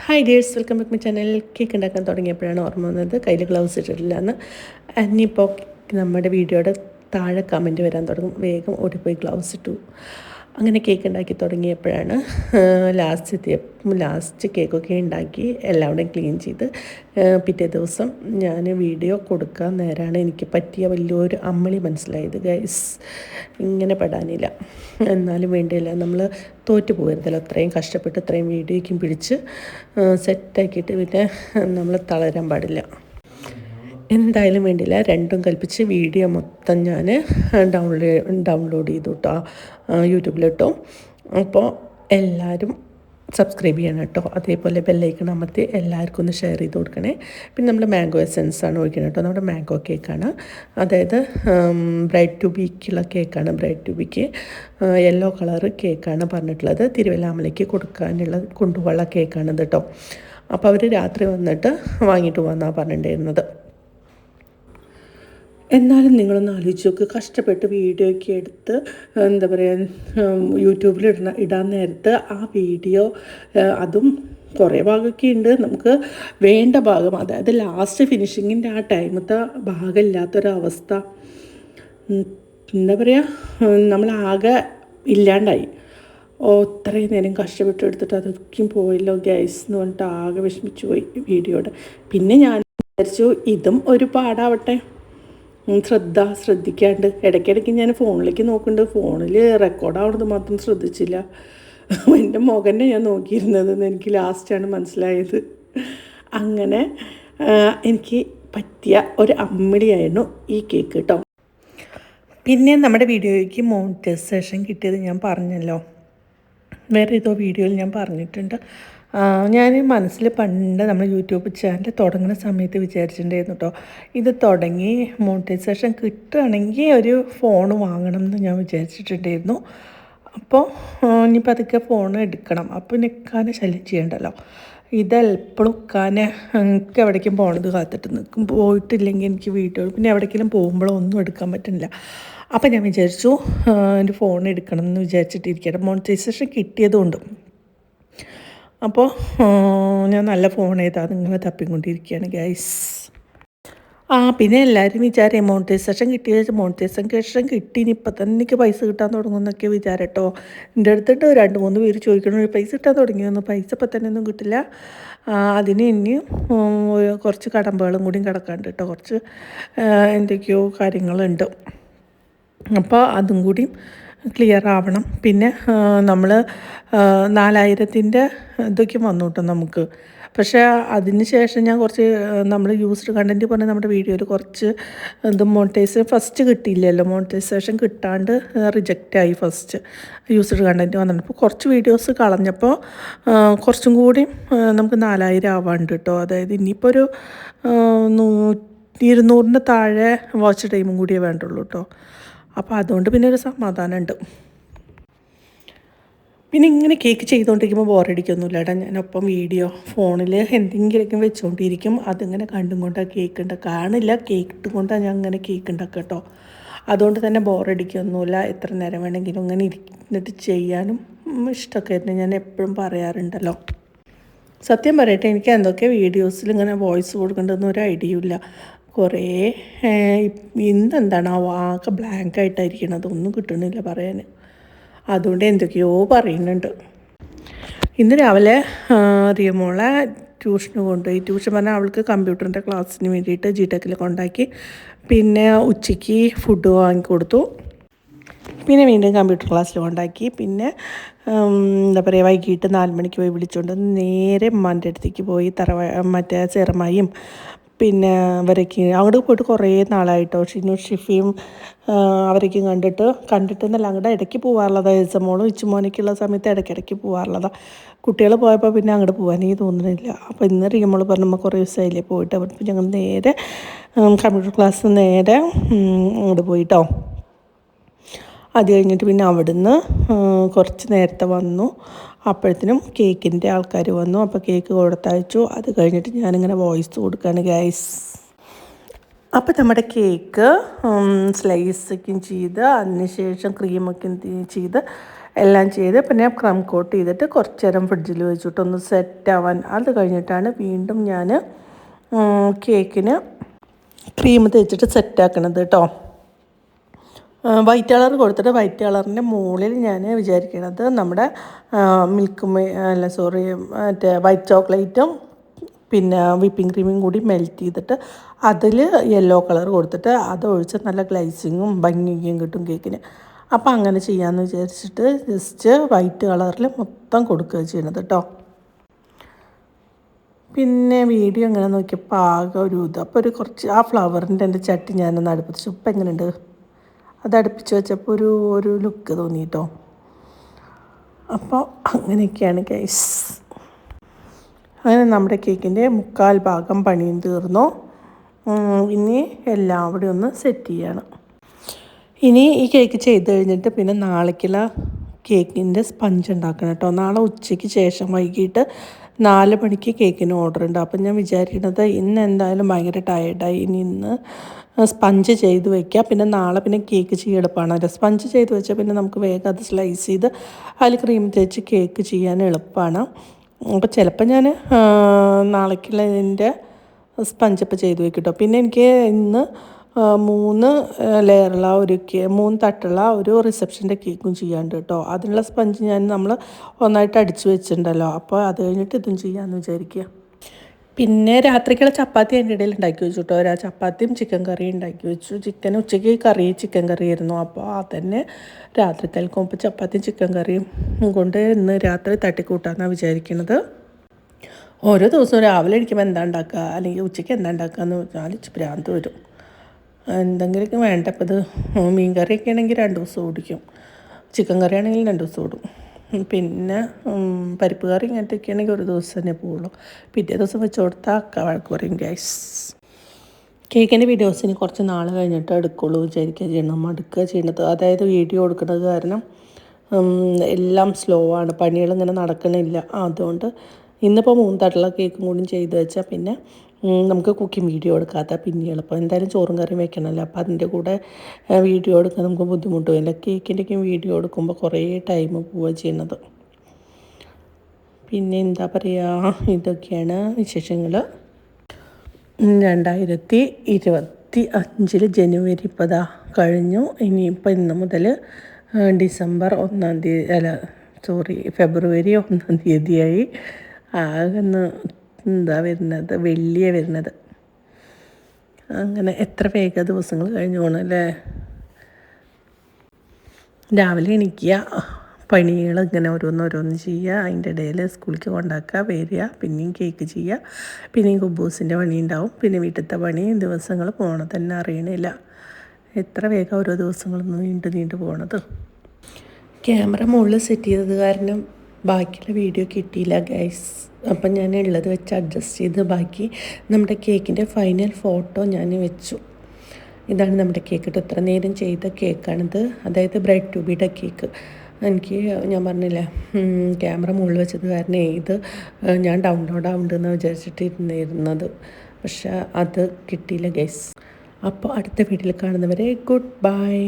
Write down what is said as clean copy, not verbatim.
Hi dears, welcome back my channel. Cake ഉണ്ടാക്കാൻ തുടങ്ങിയപ്പോഴാണ് ഓർമ്മ വന്നത് കയ്യിൽ ഗ്ലൗസ് ഇട്ടിട്ടില്ല എന്ന്. ഇനിയിപ്പോൾ നമ്മുടെ വീഡിയോയുടെ താഴെ കമൻറ്റ് വരാൻ തുടങ്ങും, വേഗം ഓടിപ്പോയി ഗ്ലൗസ് ഇട്ടു. അങ്ങനെ കേക്ക് ഉണ്ടാക്കി തുടങ്ങിയപ്പോഴാണ് ലാസ്റ്റ് കേക്കൊക്കെ ഉണ്ടാക്കി എല്ലാവരുടെയും ക്ലീൻ ചെയ്ത് പിറ്റേ ദിവസം ഞാൻ വീഡിയോ കൊടുക്കാൻ നേരമാണ് എനിക്ക് പറ്റിയ വലിയൊരു അമ്മളി മനസ്സിലായത്. ഗൈസ്, ഇങ്ങനെ പെടാനില്ല, എന്നാലും വേണ്ടിയില്ല, നമ്മൾ തോറ്റു പോകരുതല്ലോ. അത്രയും കഷ്ടപ്പെട്ട് ഇത്രയും വീഡിയോയ്ക്കും പിടിച്ച് സെറ്റാക്കിയിട്ട് പിന്നെ നമ്മൾ തളരാൻ പാടില്ല. എന്തായാലും വേണ്ടിയില്ല, രണ്ടും കൽപ്പിച്ച് വീഡിയോ മൊത്തം ഞാൻ ഡൗൺലോഡ് ചെയ്തു കേട്ടോ, യൂട്യൂബിലിട്ടോ. അപ്പോൾ എല്ലാവരും സബ്സ്ക്രൈബ് ചെയ്യണം കേട്ടോ. അതേപോലെ ബെല്ലൈക്കൺ അമർത്തി എല്ലാവർക്കും ഒന്ന് ഷെയർ ചെയ്ത് കൊടുക്കണേ. പിന്നെ നമ്മൾ മാംഗോ എസൻസ് ആണ് ഒഴിക്കുന്നത് കേട്ടോ. നമ്മുടെ മാംഗോ കേക്കാണ്, അതായത് ബ്രൈഡ് ടു ബിക്കുള്ള കേക്കാണ്. ബ്രൈഡ് ടു ബിക്ക് യെല്ലോ കളർ കേക്കാണ് പറഞ്ഞിട്ടുള്ളത്. തിരുവല്ലാമലയ്ക്ക് കൊണ്ടുപോകാനുള്ള കേക്കാണിത് കേട്ടോ. അപ്പോൾ അവർ രാത്രി വന്നിട്ട് വാങ്ങിയിട്ട് വന്നാണ് പറഞ്ഞിട്ടുണ്ടായിരുന്നത്. എന്നാലും നിങ്ങളൊന്ന് ആലോചിച്ച് നോക്ക്, കഷ്ടപ്പെട്ട് വീഡിയോ ഒക്കെ എടുത്ത് എന്താ പറയുക യൂട്യൂബിൽ ഇടാൻ നേരത്ത് ആ വീഡിയോ അതും കുറേ ഭാഗമൊക്കെ ഉണ്ട്, നമുക്ക് വേണ്ട ഭാഗം, അതായത് ലാസ്റ്റ് ഫിനിഷിങ്ങിൻ്റെ ആ ടൈമത്തെ ഭാഗമില്ലാത്തൊരവസ്ഥ, എന്താ പറയുക, നമ്മളാകെ ഇല്ലാണ്ടായി. ഇത്രയും നേരം കഷ്ടപ്പെട്ട് എടുത്തിട്ട് അതൊക്കെയും പോയല്ലോ ഗ്യാസ് എന്ന് പറഞ്ഞിട്ട് ആകെ വിഷമിച്ചു പോയി വീഡിയോയുടെ. പിന്നെ ഞാൻ വിചാരിച്ചു ഇതും ഒരു പാടാവട്ടെ, ശ്രദ്ധിക്കാണ്ട് ഇടയ്ക്കിടയ്ക്ക് ഞാൻ ഫോണിലേക്ക് നോക്കുന്നുണ്ട്, ഫോണിൽ റെക്കോർഡാവുന്നത് മാത്രം ശ്രദ്ധിച്ചില്ല. എൻ്റെ മുഖന്നെ ഞാൻ നോക്കിയിരുന്നതെന്ന് എനിക്ക് ലാസ്റ്റാണ് മനസ്സിലായത്. അങ്ങനെ എനിക്ക് പറ്റിയ ഒരു അമ്മിടിയായിരുന്നു ഈ കേക്ക് കേട്ടോ. പിന്നെ നമ്മുടെ വീഡിയോയ്ക്ക് മോണിറ്റൈസേഷൻ കിട്ടിയത് ഞാൻ പറഞ്ഞല്ലോ, വേറെ ഏതോ വീഡിയോയിൽ ഞാൻ പറഞ്ഞിട്ടുണ്ട്. ഞാൻ മനസ്സിൽ പണ്ട് നമ്മൾ യൂട്യൂബ് ചാനൽ തുടങ്ങുന്ന സമയത്ത് വിചാരിച്ചിട്ടുണ്ടായിരുന്നു കേട്ടോ, ഇത് തുടങ്ങി മോണിറ്റൈസേഷൻ കിട്ടുകയാണെങ്കിൽ ഒരു ഫോൺ വാങ്ങണം എന്ന് ഞാൻ വിചാരിച്ചിട്ടുണ്ടായിരുന്നു. അപ്പോൾ ഇനിയിപ്പോൾ അതൊക്കെ ഫോൺ എടുക്കണം, അപ്പോൾ നിൽക്കാനെ ശല്യം ചെയ്യണ്ടല്ലോ. ഇതെപ്പോഴും ഉക്കാനെ എനിക്ക് എവിടേക്കും പോകണത് കാത്തിട്ട് നിൽക്കും, പോയിട്ടില്ലെങ്കിൽ എനിക്ക് വീഡിയോ പിന്നെ എവിടേക്കെങ്കിലും പോകുമ്പോഴൊന്നും എടുക്കാൻ പറ്റുന്നില്ല. അപ്പോൾ ഞാൻ വിചാരിച്ചു എൻ്റെ ഫോൺ എടുക്കണം എന്ന് വിചാരിച്ചിട്ടിരിക്കട്ടെ, മോണിറ്റൈസേഷൻ കിട്ടിയതുകൊണ്ട്. അപ്പോൾ ഞാൻ നല്ല ഫോൺ ഏതാ നിങ്ങൾ തപ്പിക്കൊണ്ടിരിക്കുകയാണ് ഗൈസ്. പിന്നെ എല്ലാവരും വിചാരം മോണിറ്റൈസേഷൻ കിട്ടി ഇനിയിപ്പോൾ തന്നെ എനിക്ക് പൈസ കിട്ടാൻ തുടങ്ങുമെന്നൊക്കെ വിചാരം കേട്ടോ. എൻ്റെ അടുത്തിട്ട് 2-3 പേര് ചോദിക്കണം പൈസ കിട്ടാൻ തുടങ്ങിയൊന്നു. പൈസ ഇപ്പം തന്നെ ഒന്നും കിട്ടില്ല, അതിന് ഇനിയും കുറച്ച് കടമ്പകളും കൂടിയും കിടക്കാണ്ട് കേട്ടോ, കുറച്ച് എന്തൊക്കെയോ കാര്യങ്ങളുണ്ട്. അപ്പോൾ അതും കൂടി ക്ലിയർ ആവണം. പിന്നെ നമ്മൾ 4000-ൻ്റെ ഇതൊക്കെ വന്നു കേട്ടോ നമുക്ക്. പക്ഷേ അതിന് ശേഷം ഞാൻ കുറച്ച് നമ്മൾ യൂസ്ഡ് കണ്ടൻറ്റ് പറഞ്ഞാൽ നമ്മുടെ വീഡിയോയിൽ കുറച്ച് ഇത് മോണിറ്റൈസേഷൻ ഫസ്റ്റ് കിട്ടിയില്ലല്ലോ, മോണിറ്റൈസേഷൻ കിട്ടാണ്ട് റിജക്റ്റായി ഫസ്റ്റ് യൂസ്ഡ് കണ്ടൻറ്റ് വന്നിട്ട്. അപ്പോൾ കുറച്ച് വീഡിയോസ് കളഞ്ഞപ്പോൾ കുറച്ചും കൂടി നമുക്ക് 4000 ആവാണ്ട് കേട്ടോ. അതായത് ഇനിയിപ്പോൾ ഒരു 200-ന് താഴെ വാച്ച് ടൈമും കൂടിയേ വേണ്ടുള്ളൂ കേട്ടോ. അപ്പോൾ അതുകൊണ്ട് പിന്നെ ഒരു സമാധാനമുണ്ട്. പിന്നെ ഇങ്ങനെ കേക്ക് ചെയ്തുകൊണ്ടിരിക്കുമ്പോൾ ബോറടിക്കൊന്നുമില്ല കേട്ടോ. ഞാനൊപ്പം വീഡിയോ ഫോണിൽ എന്തെങ്കിലുമൊക്കെ വെച്ചുകൊണ്ടിരിക്കും, അതിങ്ങനെ കണ്ടും കൊണ്ടാണ് കേക്ക് ഉണ്ടാക്കുക. കാണില്ല, കേക്ക് കൊണ്ടാണ് ഞാൻ അങ്ങനെ കേക്ക് ഉണ്ടാക്കുക കേട്ടോ. അതുകൊണ്ട് തന്നെ ബോറടിക്കൊന്നുമില്ല, എത്ര നേരം വേണമെങ്കിലും ഇങ്ങനെ ഇരുന്നിട്ട് ചെയ്യാനും ഇഷ്ടമൊക്കെ ആയിരുന്നു. ഞാൻ എപ്പോഴും പറയാറുണ്ടല്ലോ. സത്യം പറയട്ടെ, എനിക്ക് എന്തൊക്കെ വീഡിയോസിൽ ഇങ്ങനെ വോയിസ് കൊടുക്കേണ്ടതെന്ന് ഒരു ഐഡിയ ഇല്ല. കുറേ ഇന്നെന്താണ് ആകെ ബ്ലാങ്ക് ആയിട്ടായിരിക്കണം, അതൊന്നും കിട്ടണില്ല പറയാൻ. അതുകൊണ്ട് എന്തൊക്കെയോ പറയുന്നുണ്ട്. ഇന്ന് രാവിലെ റിയമോളെ ട്യൂഷന് കൊണ്ടുപോയി. ട്യൂഷൻ പറഞ്ഞാൽ അവൾക്ക് കമ്പ്യൂട്ടറിൻ്റെ ക്ലാസ്സിന് വേണ്ടിയിട്ട് ജിടെക്കിൽ കൊണ്ടാക്കി. പിന്നെ ഉച്ചയ്ക്ക് ഫുഡ് വാങ്ങിക്കൊടുത്തു. പിന്നെ വീണ്ടും കമ്പ്യൂട്ടർ ക്ലാസ്സിൽ കൊണ്ടാക്കി. പിന്നെ എന്താ പറയുക, വൈകിട്ട് 4 മണിക്ക് പോയി വിളിച്ചുകൊണ്ട് നേരെ ഉമ്മാൻ്റെ അടുത്തേക്ക് പോയി. മറ്റേ ചെറുമായും പിന്നെ അവരൊക്കെ അങ്ങോട്ട് പോയിട്ട് കുറേ നാളായിട്ടോ. ഷിഫിയും അവരൊക്കെ കണ്ടിട്ടെന്നല്ല, അങ്ങോട്ട് ഇടയ്ക്ക് പോകാറുള്ളതാണ്. എഴുസമോളും ഇച്ചുമോനൊക്കെയുള്ള സമയത്ത് ഇടയ്ക്കിടയ്ക്ക് പോകാറുള്ളതാണ്. കുട്ടികൾ പോയപ്പോൾ പിന്നെ അങ്ങോട്ട് പോകാനേ തോന്നുന്നില്ല. അപ്പോൾ ഇന്ന് റിയമോൾ പറഞ്ഞു, നമ്മൾ കുറേ ദിവസമായില്ലേ പോയിട്ട്. അപ്പോൾ ഞങ്ങൾ നേരെ കമ്പ്യൂട്ടർ ക്ലാസ് നേരെ അങ്ങോട്ട് പോയിട്ടോ. അത് കഴിഞ്ഞിട്ട് പിന്നെ അവിടുന്ന് കുറച്ച് നേരത്തെ വന്നു. അപ്പോഴത്തേനും കേക്കിൻ്റെ ആൾക്കാർ വന്നു. അപ്പോൾ കേക്ക് കൊടുത്തയച്ചു. അത് കഴിഞ്ഞിട്ട് ഞാനിങ്ങനെ വോയിസ് കൊടുക്കുകയാണ് ഗൈസ്. അപ്പോൾ നമ്മുടെ കേക്ക് സ്ലൈസൊക്കെ ചെയ്ത് അതിന് ശേഷം ക്രീമൊക്കെ ചെയ്ത് എല്ലാം ചെയ്ത് പിന്നെ ക്രം കോട്ട് ചെയ്തിട്ട് കുറച്ച് നേരം ഫ്രിഡ്ജിൽ വെച്ചിട്ടൊന്ന് സെറ്റാവാൻ. അത് കഴിഞ്ഞിട്ടാണ് വീണ്ടും ഞാൻ കേക്കിന് ക്രീം തേച്ചിട്ട് സെറ്റാക്കണത് കേട്ടോ. വൈറ്റ് കളർ കൊടുത്തിട്ട് വൈറ്റ് കളറിൻ്റെ മുകളിൽ ഞാൻ വിചാരിക്കണത് നമ്മുടെ മറ്റേ വൈറ്റ് ചോക്ലേറ്റും പിന്നെ വിപ്പിംഗ് ക്രീമും കൂടി മെൽറ്റ് ചെയ്തിട്ട് അതിൽ യെല്ലോ കളർ കൊടുത്തിട്ട് അതൊഴിച്ച് നല്ല ഗ്ലൈസിങ്ങും ഭംഗിയും കിട്ടും കേക്കിന്. അപ്പോൾ അങ്ങനെ ചെയ്യാമെന്ന് വിചാരിച്ചിട്ട് ജസ്റ്റ് വൈറ്റ് കളറിൽ മൊത്തം കൊടുക്കുക ചെയ്യണത് കേട്ടോ. പിന്നെ വീഡിയോ എങ്ങനെ നോക്കിയപ്പോൾ ആകെ ഒരു ഇത് അപ്പോൾ ഒരു കുറച്ച് ആ ഫ്ലവറിൻ്റെ എൻ്റെ ചട്ടി ഞാനൊന്ന് അടുപ്പിച്ചു. ഇപ്പം എങ്ങനെയുണ്ട്? അത് അടുപ്പിച്ച് വെച്ചപ്പോൾ ഒരു ലുക്ക് തോന്നി കേട്ടോ. അപ്പോൾ അങ്ങനെയൊക്കെയാണ് ഗൈസ്. അങ്ങനെ നമ്മുടെ കേക്കിൻ്റെ 3/4 ഭാഗം പണിയും തീർന്നു. ഇനി എല്ലാവരും ഒന്ന് സെറ്റ് ചെയ്യണം. ഇനി ഈ കേക്ക് ചെയ്ത് കഴിഞ്ഞിട്ട് പിന്നെ നാളേക്കുള്ള കേക്കിൻ്റെ സ്പഞ്ച് ഉണ്ടാക്കണം കേട്ടോ. നാളെ ഉച്ചയ്ക്ക് ശേഷം വൈകിട്ട് 4 മണിക്ക് കേക്കിന് ഓർഡർ ഉണ്ട്. അപ്പം ഞാൻ വിചാരിക്കുന്നത് ഇന്ന് എന്തായാലും ഭയങ്കര ടയേർഡായി. ഇന്ന് സ്പഞ്ച് ചെയ്ത് വയ്ക്കുക. പിന്നെ നാളെ പിന്നെ കേക്ക് ചെയ്യാൻ എളുപ്പമാണ്. സ്പഞ്ച് ചെയ്ത് വെച്ചാൽ പിന്നെ നമുക്ക് വേഗം അത് സ്ലൈസ് ചെയ്ത് അതിൽ ക്രീം തേച്ച് കേക്ക് ചെയ്യാൻ എളുപ്പമാണ്. അപ്പോൾ ചിലപ്പോൾ ഞാൻ നാളേക്കുള്ളതിൻ്റെ സ്പഞ്ച് ഇപ്പോൾ ചെയ്ത് വയ്ക്കും കേട്ടോ. പിന്നെ എനിക്ക് ഇന്ന് 3 ലെയറുള്ള 3 തട്ടുള്ള ഒരു റിസപ്ഷൻ്റെ കേക്കും ചെയ്യാണ്ട് കേട്ടോ. അതിനുള്ള സ്പഞ്ച് നമ്മൾ ഒന്നായിട്ട് അടിച്ചു വെച്ചിട്ടുണ്ടല്ലോ. അപ്പോൾ അത് കഴിഞ്ഞിട്ട് ഇതും ചെയ്യാമെന്ന് വിചാരിക്കുക. പിന്നെ രാത്രിക്കുള്ള ചപ്പാത്തി അതിൻ്റെ ഇടയിൽ ഉണ്ടാക്കി വെച്ചു കേട്ടോ. ചപ്പാത്തിയും ചിക്കൻ കറിയും ഉണ്ടാക്കി വെച്ചു. ഉച്ചയ്ക്ക് ചിക്കൻ കറി ആയിരുന്നു. അപ്പോൾ അതന്നെ രാത്രിക്കൽക്കും ഇപ്പോൾ ചപ്പാത്തിയും ചിക്കൻ കറിയും കൊണ്ട് ഇന്ന് രാത്രി തട്ടിക്കൂട്ടാമെന്നാണ് വിചാരിക്കുന്നത്. ഓരോ ദിവസവും രാവിലെ ഇരിക്കുമ്പോൾ എന്താ ഉണ്ടാക്കുക അല്ലെങ്കിൽ ഉച്ചയ്ക്ക് എന്താ ഉണ്ടാക്കുക എന്ന് വെച്ചാൽ ഭ്രാന്ത് വരും. എന്തെങ്കിലുമൊക്കെ വേണ്ട. അപ്പോൾ ഇത് മീൻ കറിയൊക്കെ ആണെങ്കിൽ 2 ദിവസം ഓടിക്കും. ചിക്കൻ കറി ആണെങ്കിൽ 2 ദിവസം ഓടും. പിന്നെ പരിപ്പ് കറി ഇങ്ങനത്തെയൊക്കെ ആണെങ്കിൽ ഒരു ദിവസം തന്നെ പോവുള്ളൂ. പിറ്റേ ദിവസം വെച്ച് കൊടുത്താൽ വഴക്ക് പറയും ഗൈസ്. കേക്കിൻ്റെ വീഡിയോസിന് കുറച്ച് നാൾ കഴിഞ്ഞിട്ട് എടുക്കുള്ളൂ വിചാരിക്കുക ചെയ്യണം. മടുക്കുക ചെയ്യണത്. അതായത് വീഡിയോ കൊടുക്കുന്നത് കാരണം എല്ലാം സ്ലോ ആണ്. പണികളിങ്ങനെ നടക്കണില്ല. അതുകൊണ്ട് ഇന്നിപ്പോൾ 3 തട്ടുള്ള കേക്കും കൂടി ചെയ്ത് വെച്ചാൽ പിന്നെ നമുക്ക് കുക്കിംഗ് വീഡിയോ എടുക്കാത്ത പിന്നെ എളുപ്പം. എന്തായാലും ചോറും കറിയും വെക്കണമല്ലോ. അപ്പോൾ അതിൻ്റെ കൂടെ വീഡിയോ എടുക്കാൻ നമുക്ക് ബുദ്ധിമുട്ട് വരില്ല. കേക്കിൻ്റെയൊക്കെ വീഡിയോ എടുക്കുമ്പോൾ കുറേ ടൈം പോവുക ചെയ്യുന്നത്. പിന്നെ എന്താ പറയുക, ഇതൊക്കെയാണ് വിശേഷങ്ങൾ. 2025 ജനുവരി ഇപ്പോൾ കഴിഞ്ഞു. ഇനിയിപ്പോൾ ഇന്ന് മുതൽ ഡിസംബർ 1-ാം തീയതി ഫെബ്രുവരി 1-ാം തീയതിയായി. ആകെന്ന് എന്താ വരുന്നത്, വെള്ളിയാണ് വരുന്നത്. അങ്ങനെ എത്ര വേഗം ദിവസങ്ങൾ കഴിഞ്ഞു പോകണല്ലേ. രാവിലെ എണീക്കുക, പണികൾ ഇങ്ങനെ ഓരോന്ന് ചെയ്യുക, അതിൻ്റെ ഇടയിൽ സ്കൂളിലേക്ക് കൊണ്ടാക്കുക, വരിക, പിന്നെയും കേക്ക് ചെയ്യുക, പിന്നെയും കുബൂസിൻ്റെ പണി ഉണ്ടാവും, പിന്നെ വീട്ടിലത്തെ പണി. ദിവസങ്ങൾ പോകണത് തന്നെ അറിയണില്ല. എത്ര വേഗം ഓരോ ദിവസങ്ങളൊന്നും നീണ്ടു പോകണത്. ക്യാമറ മുകളിൽ സെറ്റ് ചെയ്തത് കാരണം ബാക്കിയുള്ള വീഡിയോ കിട്ടിയില്ല ഗൈസ്. അപ്പം ഞാൻ ഉള്ളത് വെച്ച് അഡ്ജസ്റ്റ് ചെയ്ത് ബാക്കി നമ്മുടെ കേക്കിൻ്റെ ഫൈനൽ ഫോട്ടോ ഞാൻ വെച്ചു. ഇതാണ് നമ്മുടെ കേക്ക് കേട്ടോ. ഇത്ര നേരം ചെയ്ത കേക്കാണിത്. അതായത് ബ്രെഡ് ട്യൂബിയുടെ കേക്ക്. എനിക്ക് ഞാൻ പറഞ്ഞില്ലേ ക്യാമറ മുകളിൽ വെച്ചത് കാരണം ഇത് ഞാൻ ഡൗൺലോഡ് ആവുന്നുണ്ടെന്ന് വിചാരിച്ചിട്ടിരുന്നത്. പക്ഷെ അത് കിട്ടിയില്ല ഗൈസ്. അപ്പോൾ അടുത്ത വീഡിയോയിൽ കാണുന്നവരെ ഗുഡ് ബൈ.